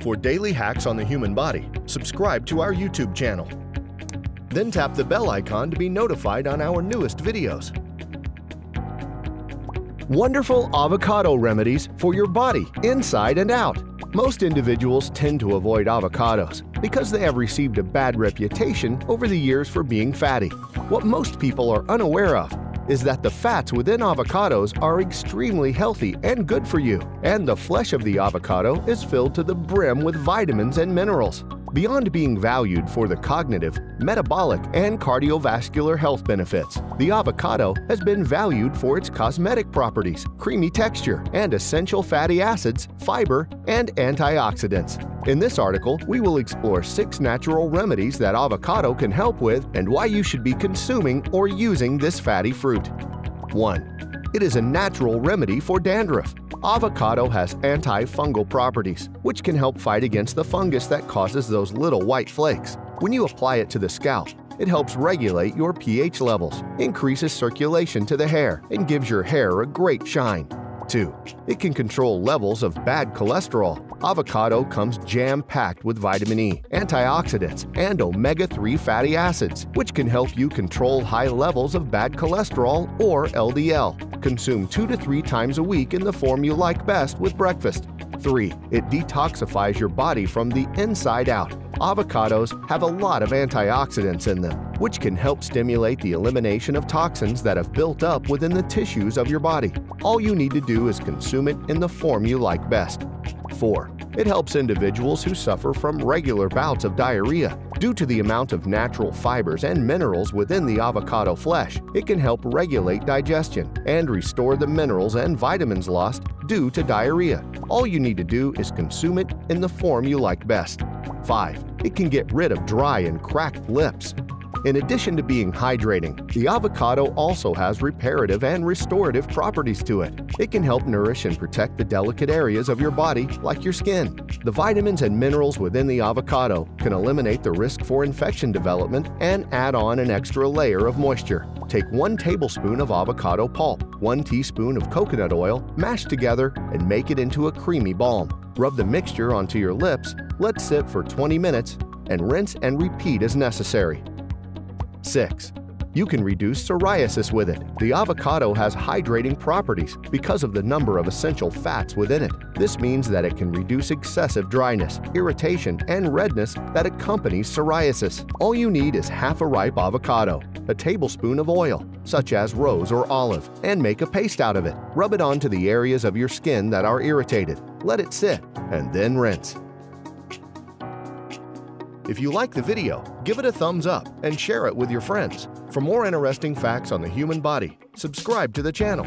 For daily hacks on the human body, subscribe to our YouTube channel. Then tap the bell icon to be notified on our newest videos. Wonderful avocado remedies for your body, inside and out. Most individuals tend to avoid avocados because they have received a bad reputation over the years for being fatty. What most people are unaware of is that the fats within avocados are extremely healthy and good for you, and the flesh of the avocado is filled to the brim with vitamins and minerals. Beyond being valued for the cognitive, metabolic, and cardiovascular health benefits, the avocado has been valued for its cosmetic properties, creamy texture, and essential fatty acids, fiber, and antioxidants. In this article, we will explore 6 natural remedies that avocado can help with and why you should be consuming or using this fatty fruit. 1. It is a natural remedy for dandruff. Avocado has anti-fungal properties, which can help fight against the fungus that causes those little white flakes. When you apply it to the scalp, it helps regulate your pH levels, increases circulation to the hair, and gives your hair a great shine. 2. It can control levels of bad cholesterol. Avocado comes jam-packed with vitamin E, antioxidants, and omega-3 fatty acids, which can help you control high levels of bad cholesterol or LDL. Consume 2 to 3 times a week in the form you like best with breakfast. 3. It detoxifies your body from the inside out. Avocados have a lot of antioxidants in them, which can help stimulate the elimination of toxins that have built up within the tissues of your body. All you need to do is consume it in the form you like best. 4. It helps individuals who suffer from regular bouts of diarrhea. Due to the amount of natural fibers and minerals within the avocado flesh, it can help regulate digestion and restore the minerals and vitamins lost due to diarrhea. All you need to do is consume it in the form you like best. 5. It can get rid of dry and cracked lips. In addition to being hydrating, the avocado also has reparative and restorative properties to it. It can help nourish and protect the delicate areas of your body, like your skin. The vitamins and minerals within the avocado can eliminate the risk for infection development and add on an extra layer of moisture. Take 1 tablespoon of avocado pulp, 1 teaspoon of coconut oil, mash together, and make it into a creamy balm. Rub the mixture onto your lips, let sit for 20 minutes, and rinse and repeat as necessary. 6. You can reduce psoriasis with it. The avocado has hydrating properties because of the number of essential fats within it. This means that it can reduce excessive dryness, irritation, and redness that accompanies psoriasis. All you need is half a ripe avocado, a tablespoon of oil, such as rose or olive, and make a paste out of it. Rub it onto the areas of your skin that are irritated. Let it sit, and then rinse. If you like the video, give it a thumbs up and share it with your friends. For more interesting facts on the human body, subscribe to the channel.